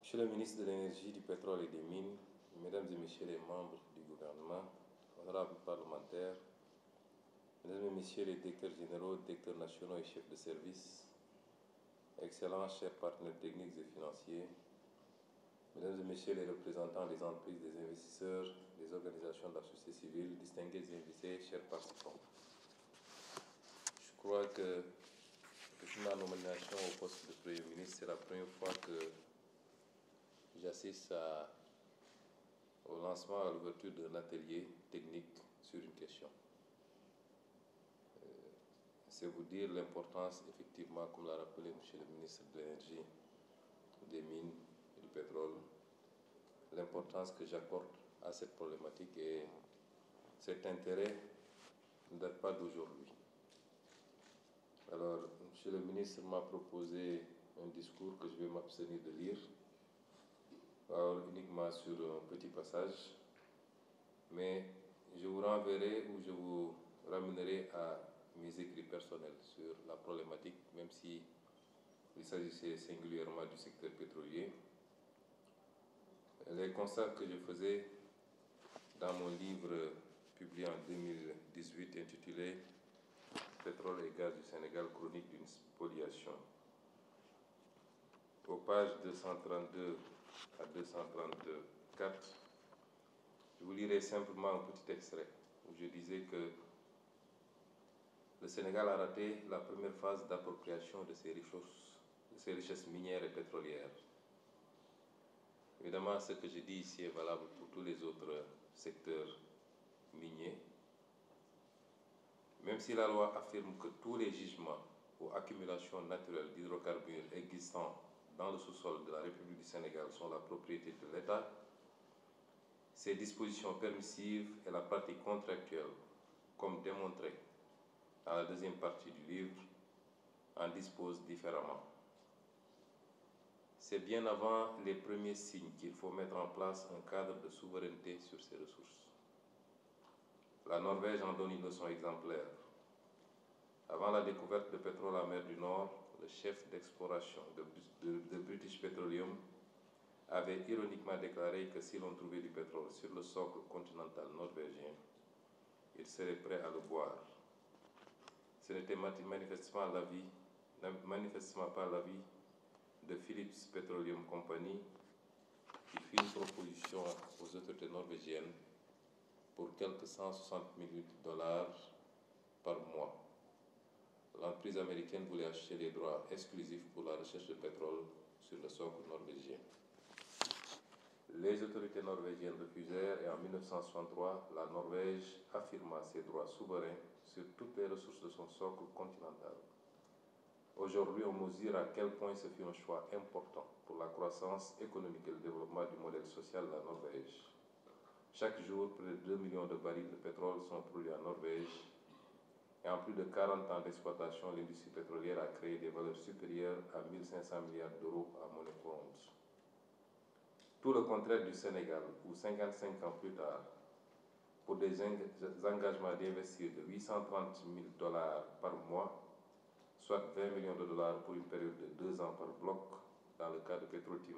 Monsieur le ministre de l'Énergie, du Pétrole et des Mines, Mesdames et Messieurs les membres du gouvernement, honorables parlementaires, Mesdames et Messieurs les directeurs généraux, directeurs nationaux et chefs de service, excellents chers partenaires techniques et financiers, Mesdames et Messieurs les représentants des entreprises, des investisseurs, des organisations de la société civile, distingués invités, chers participants. Je crois que depuis ma nomination au poste de Premier ministre, c'est la première fois que j'assiste au lancement, à l'ouverture d'un atelier technique sur une question. C'est vous dire l'importance, effectivement, comme l'a rappelé M. le ministre de l'Énergie, des Mines et du Pétrole, l'importance que j'accorde à cette problématique, et cet intérêt ne date pas d'aujourd'hui. Alors, M. le ministre m'a proposé un discours que je vais m'abstenir de lire, uniquement sur un petit passage, mais je vous renverrai ou je vous ramènerai à mes écrits personnels sur la problématique, même si il s'agissait singulièrement du secteur pétrolier. Les constats que je faisais dans mon livre publié en 2018 intitulé Pétrole et gaz du Sénégal, chronique d'une spoliation. Aux pages 232 à 234, je vous lirai simplement un petit extrait où je disais que le Sénégal a raté la première phase d'appropriation de ses richesses minières et pétrolières. Évidemment, ce que je dis ici est valable pour tous les autres secteurs miniers. Même si la loi affirme que tous les gisements ou accumulations naturelles d'hydrocarbures existants dans le sous-sol de la République du Sénégal sont la propriété de l'État, ces dispositions permissives et la partie contractuelle, comme démontré dans la deuxième partie du livre, en disposent différemment. C'est bien avant les premiers signes qu'il faut mettre en place un cadre de souveraineté sur ces ressources. La Norvège en donne une leçon exemplaire. Avant la découverte de pétrole en mer du Nord, le chef d'exploration de British Petroleum avait ironiquement déclaré que si l'on trouvait du pétrole sur le socle continental norvégien, il serait prêt à le boire. Ce n'était manifestement pas l'avis de Phillips Petroleum Company, qui fit une proposition aux autorités norvégiennes pour quelques 160 000 $ par mois. L'entreprise américaine voulait acheter les droits exclusifs pour la recherche de pétrole sur le socle norvégien. Les autorités norvégiennes refusèrent et en 1963, la Norvège affirma ses droits souverains sur toutes les ressources de son socle continental. Aujourd'hui, on mesure à quel point ce fut un choix important pour la croissance économique et le développement du modèle social de la Norvège. Chaque jour, près de 2 millions de barils de pétrole sont produits en Norvège, et en plus de 40 ans d'exploitation, l'industrie pétrolière a créé des valeurs supérieures à 1 500 milliards d'euros en monnaie courante. Tout le contraire du Sénégal, où 55 ans plus tard, pour des engagements d'investir de 830 000 $ par mois, soit 20 millions de dollars pour une période de 2 ans par bloc dans le cas de Petrotim,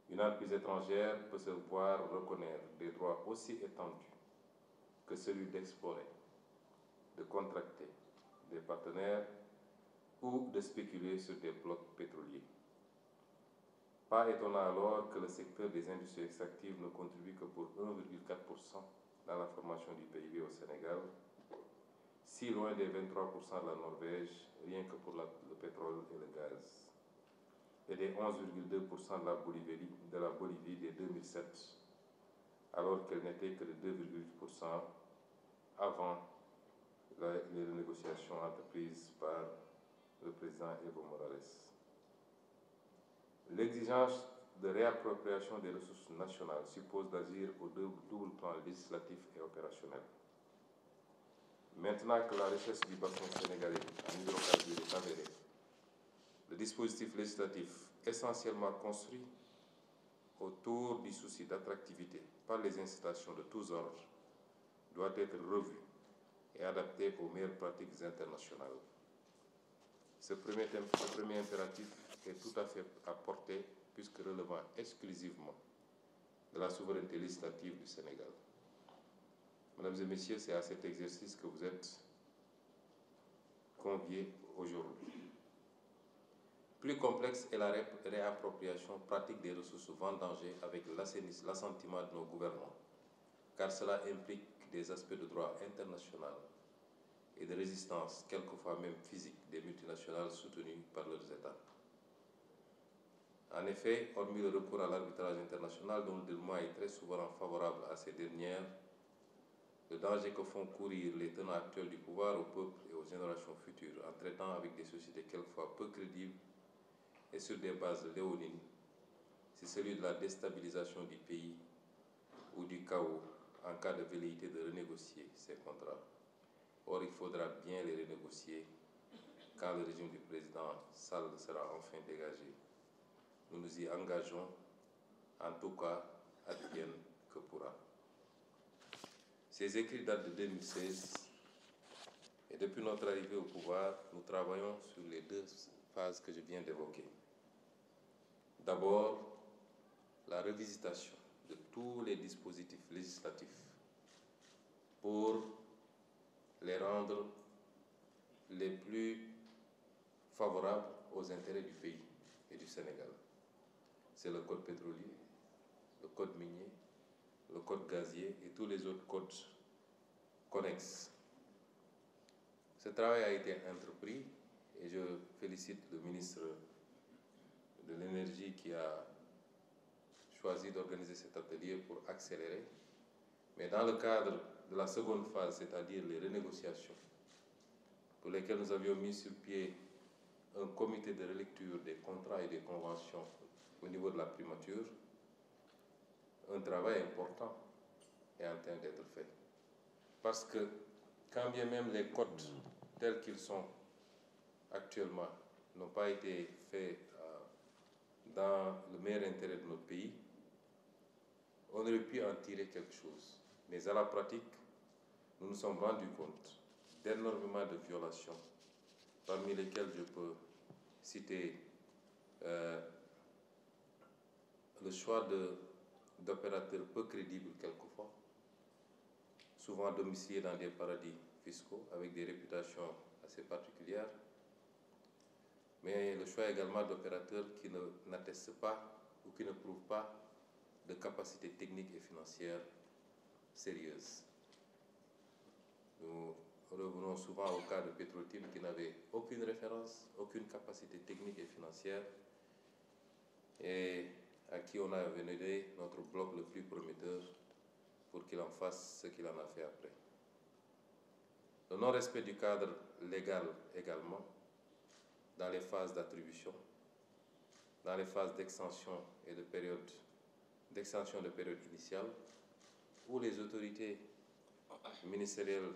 une entreprise étrangère peut se voir reconnaître des droits aussi étendus que celui d'explorer, de contracter des partenaires ou de spéculer sur des blocs pétroliers. Pas étonnant alors que le secteur des industries extractives ne contribue que pour 1,4% dans la formation du PIB au Sénégal, si loin des 23% de la Norvège, rien que pour le pétrole et le gaz, et des 11,2% de la Bolivie dès 2007, alors qu'elle n'était que de 2,8% avant les renégociations entreprises par le président Evo Morales. L'exigence de réappropriation des ressources nationales suppose d'agir au double plan législatif et opérationnel. Maintenant que la richesse du bassin sénégalais en hydrocarbures est avérée, le dispositif législatif essentiellement construit autour du souci d'attractivité par les incitations de tous ordres doit être revu et adapté aux meilleures pratiques internationales. Ce premier impératif est tout à fait à portée puisque relevant exclusivement de la souveraineté législative du Sénégal. Mesdames et messieurs, c'est à cet exercice que vous êtes conviés aujourd'hui. Plus complexe est la réappropriation pratique des ressources vendangées avec l'assentiment de nos gouvernants, car cela implique des aspects de droit international et de résistance, quelquefois même physique, des multinationales soutenues par leurs États. En effet, hormis le recours à l'arbitrage international, dont le déroulement est très souvent favorable à ces dernières, le danger que font courir les tenants actuels du pouvoir au peuple et aux générations futures, en traitant avec des sociétés quelquefois peu crédibles et sur des bases léonines, c'est celui de la déstabilisation du pays ou du chaos en cas de velléité de renégocier ces contrats. Or, il faudra bien les renégocier quand le régime du président Sall sera enfin dégagé. Nous nous y engageons, en tout cas, advienne que pourra. Ces écrits datent de 2016 et depuis notre arrivée au pouvoir, nous travaillons sur les deux phases que je viens d'évoquer. D'abord, la revisitation de tous les dispositifs législatifs pour les rendre les plus favorables aux intérêts du pays et du Sénégal. C'est le code pétrolier, le code minier, le code gazier et tous les autres codes connexes. Ce travail a été entrepris et je félicite le ministre de l'Énergie qui a choisi d'organiser cet atelier pour accélérer. Mais dans le cadre de la seconde phase, c'est-à-dire les renégociations, pour lesquelles nous avions mis sur pied un comité de relecture des contrats et des conventions au niveau de la primature, un travail important est en train d'être fait. Parce que quand bien même les codes tels qu'ils sont actuellement n'ont pas été faits dans le meilleur intérêt de notre pays, on aurait pu en tirer quelque chose. Mais à la pratique, nous nous sommes rendus compte d'énormément de violations, parmi lesquelles je peux citer le choix d'opérateurs peu crédibles quelquefois, souvent domiciliés dans des paradis fiscaux avec des réputations assez particulières, mais le choix également d'opérateurs qui n'attestent pas ou qui ne prouvent pas de capacités techniques et financières sérieuses. Nous revenons souvent au cas de Petrotim qui n'avait aucune référence, aucune capacité technique et financière et à qui on a vénéré notre bloc le plus prometteur pour qu'il en fasse ce qu'il en a fait après. Le non-respect du cadre légal également, dans les phases d'attribution, dans les phases d'extension et de période initiale, où les autorités ministérielles,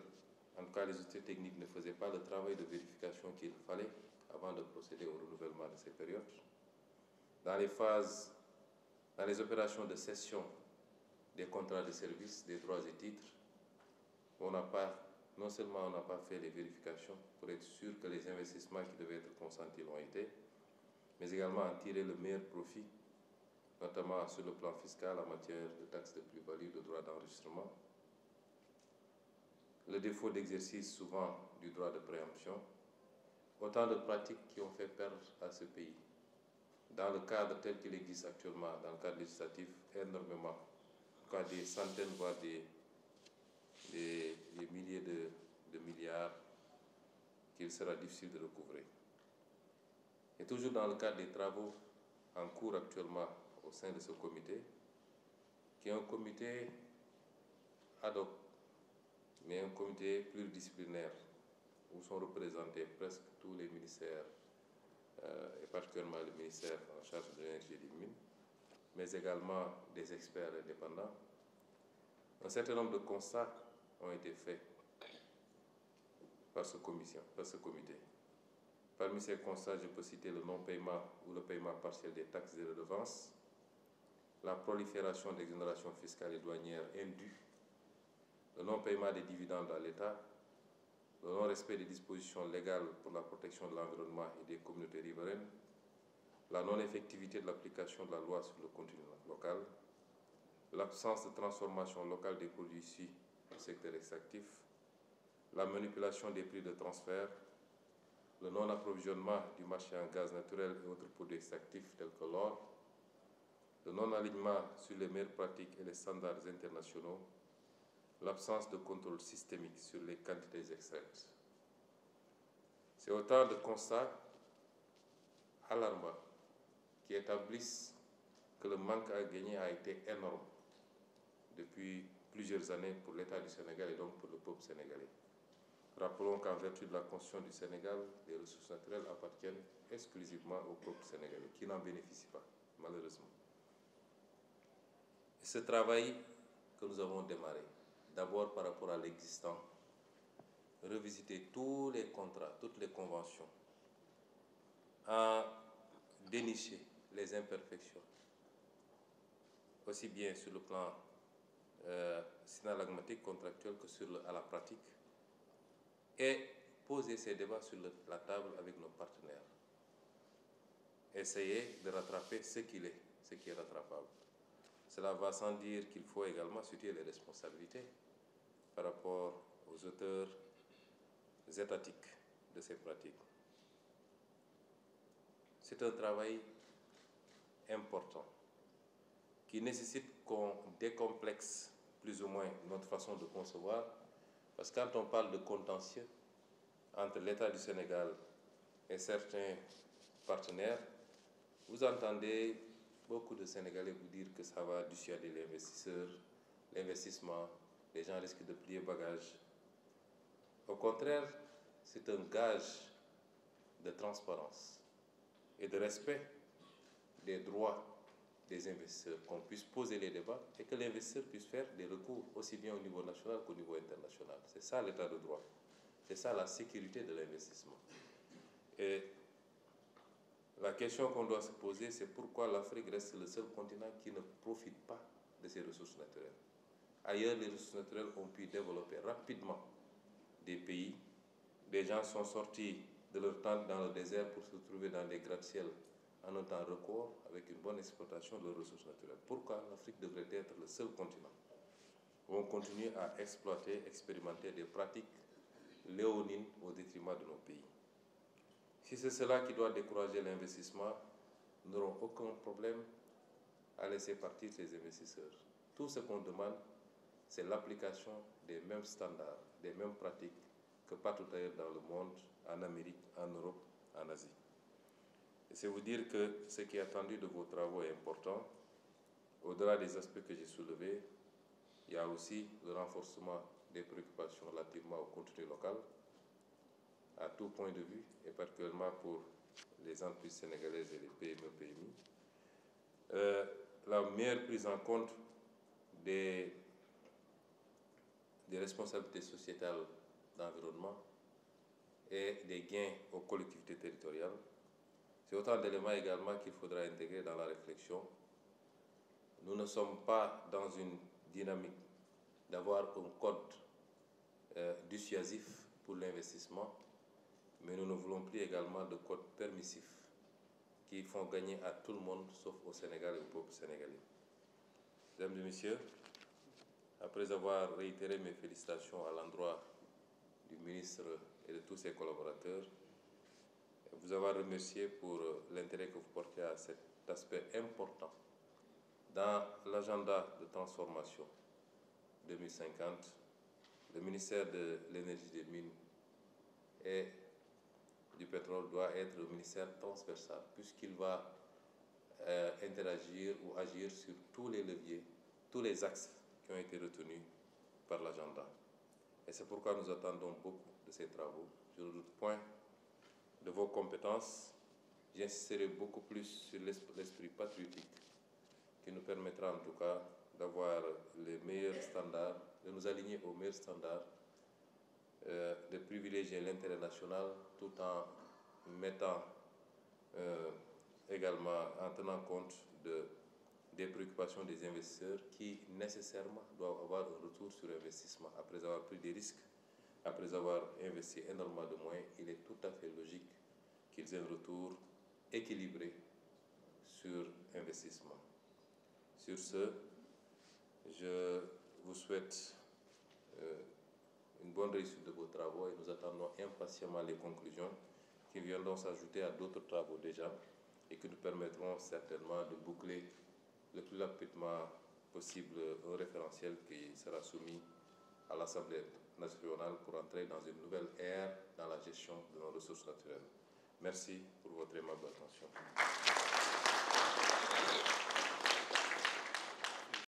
en tout cas les autorités techniques, ne faisaient pas le travail de vérification qu'il fallait avant de procéder au renouvellement de ces périodes. Dans les opérations de cession des contrats de services, des droits et titres, non seulement on n'a pas fait les vérifications pour être sûr que les investissements qui devaient être consentis l'ont été, mais également en tirer le meilleur profit, notamment sur le plan fiscal en matière de taxes de plus-value, de droits d'enregistrement, le défaut d'exercice souvent du droit de préemption, autant de pratiques qui ont fait perdre à ce pays, dans le cadre tel qu'il existe actuellement, dans le cadre législatif, énormément, en tout cas des centaines, voire des milliers de milliards qu'il sera difficile de recouvrer. Et toujours dans le cadre des travaux en cours actuellement au sein de ce comité, qui est un comité ad hoc, mais un comité pluridisciplinaire, où sont représentés presque tous les ministères, et particulièrement le ministère en charge de l'énergie et des mines, mais également des experts indépendants. Un certain nombre de constats ont été faits par ce comité. Parmi ces constats, je peux citer le non-paiement ou le paiement partiel des taxes et redevances, la prolifération d'exonérations fiscales et douanières indues, le non-paiement des dividendes à l'État, le non-respect des dispositions légales pour la protection de l'environnement et des communautés riveraines, la non-effectivité de l'application de la loi sur le contenu local, l'absence de transformation locale des produits issus du secteur extractif, la manipulation des prix de transfert, le non-approvisionnement du marché en gaz naturel et autres produits extractifs tels que l'or, le non-alignement sur les meilleures pratiques et les standards internationaux, l'absence de contrôle systémique sur les quantités extraites. C'est autant de constats alarmants qui établissent que le manque à gagner a été énorme depuis plusieurs années pour l'État du Sénégal et donc pour le peuple sénégalais. Rappelons qu'en vertu de la Constitution du Sénégal, les ressources naturelles appartiennent exclusivement au peuple sénégalais, qui n'en bénéficie pas, malheureusement. Et ce travail que nous avons démarré, d'abord par rapport à l'existant, revisiter tous les contrats, toutes les conventions, à dénicher les imperfections, aussi bien sur le plan synalagmatique, contractuel que à la pratique, et poser ces débats sur la table avec nos partenaires. Essayer de rattraper ce qui est rattrapable. Cela va sans dire qu'il faut également situer les responsabilités par rapport aux auteurs étatiques de ces pratiques. C'est un travail important qui nécessite qu'on décomplexe plus ou moins notre façon de concevoir, parce que quand on parle de contentieux entre l'État du Sénégal et certains partenaires, vous entendez beaucoup de Sénégalais vous dire que ça va dissuader les investisseurs, l'investissement, les gens risquent de plier bagages. Au contraire, c'est un gage de transparence et de respect des droits des investisseurs, qu'on puisse poser les débats et que l'investisseur puisse faire des recours aussi bien au niveau national qu'au niveau international. C'est ça l'état de droit. C'est ça la sécurité de l'investissement. Et la question qu'on doit se poser, c'est pourquoi l'Afrique reste le seul continent qui ne profite pas de ses ressources naturelles. Ailleurs, les ressources naturelles ont pu développer rapidement des pays. Des gens sont sortis de leur tente dans le désert pour se trouver dans des gratte-ciel en un temps record avec une bonne exploitation de leurs ressources naturelles. Pourquoi l'Afrique devrait être le seul continent où on continue à exploiter, expérimenter des pratiques léonines au détriment de nos pays? Si c'est cela qui doit décourager l'investissement, nous n'aurons aucun problème à laisser partir ces investisseurs. Tout ce qu'on demande, c'est l'application des mêmes standards, des mêmes pratiques que partout ailleurs dans le monde, en Amérique, en Europe, en Asie. Et c'est vous dire que ce qui est attendu de vos travaux est important. Au-delà des aspects que j'ai soulevés, il y a aussi le renforcement des préoccupations relativement au contenu local, à tout point de vue, et particulièrement pour les entreprises sénégalaises et les PME, PMI. La meilleure prise en compte des responsabilités sociétales d'environnement et des gains aux collectivités territoriales. C'est autant d'éléments également qu'il faudra intégrer dans la réflexion. Nous ne sommes pas dans une dynamique d'avoir un code dissuasif pour l'investissement, mais nous ne voulons plus également de code permissif qui font gagner à tout le monde, sauf au Sénégal et au peuple sénégalais. Mesdames et messieurs, après avoir réitéré mes félicitations à l'endroit du ministre et de tous ses collaborateurs, vous avoir remercié pour l'intérêt que vous portez à cet aspect important dans l'agenda de transformation 2050. Le ministère de l'énergie, des mines et du pétrole doit être le ministère transversal, puisqu'il va interagir ou agir sur tous les leviers, tous les axes qui ont été retenus par l'agenda. Et c'est pourquoi nous attendons beaucoup de ces travaux. Je ne doute point de vos compétences. J'insisterai beaucoup plus sur l'esprit patriotique qui nous permettra en tout cas d'avoir les meilleurs standards, de nous aligner aux meilleurs standards, de privilégier l'intérêt national tout en mettant également, en tenant compte des préoccupations des investisseurs qui nécessairement doivent avoir un retour sur investissement. Après avoir pris des risques, après avoir investi énormément de moyens, il est tout à fait logique qu'ils aient un retour équilibré sur investissement. Sur ce, je vous souhaite une bonne réussite de vos travaux et nous attendons impatiemment les conclusions qui viendront s'ajouter à d'autres travaux déjà et qui nous permettront certainement de boucler le plus rapidement possible un référentiel qui sera soumis à l'Assemblée nationale pour entrer dans une nouvelle ère dans la gestion de nos ressources naturelles. Merci pour votre aimable attention.